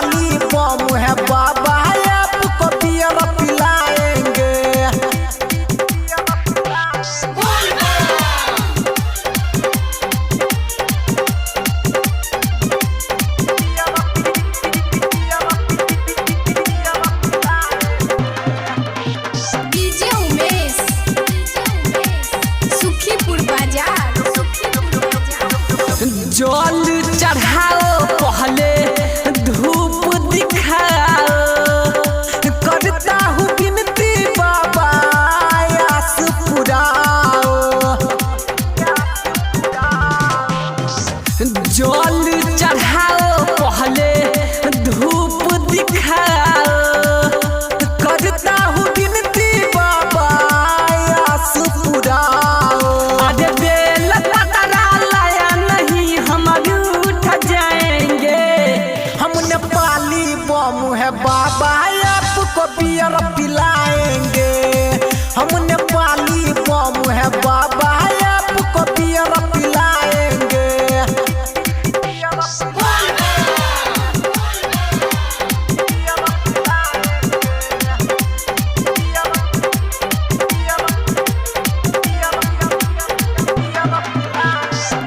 नेपाली बम है बाबा, आपको बियर पिलाएंगे। डीजे उमेश, सुखीपुर बाजार। जल चढ़ाओ पहले धूप दिखाओ, करता हूँ विनती बाबा आस पुराओ। जल चढ़ाओ पहले धूप दिखाओ, करता हूँ विनती बाबा आस पुराओ। अरे बेल पतरा लाया नहीं हम उठ जाएंगे। हम नेपाली बम है बाबा, आपको बियर पिलाएंगे। हम नेपाली बम है बाबा, आपको बियर पिलाएंगे।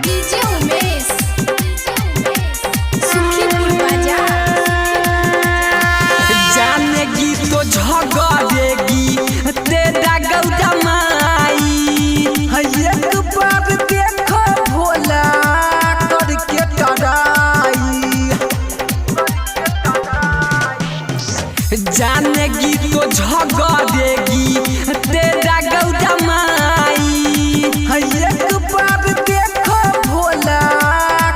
डीजे उमेश, सुखीपुर बाजार। जानेगी तो झगड़ेगी तेरा गौदा माई, एक बार देखो भोला करके टराई। जानेगी तो झगड़ेगी तेरा गौदा माई, एक बार देखो भोला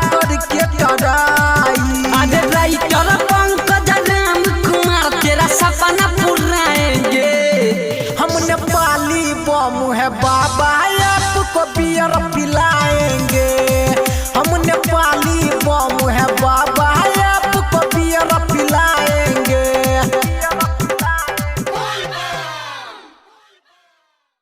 करके टराई। अरे राइटर पंकज राम कुमार तेरा सपना पुराएंगे। हम नेपाली बम है बाबा, आपको बियर पिला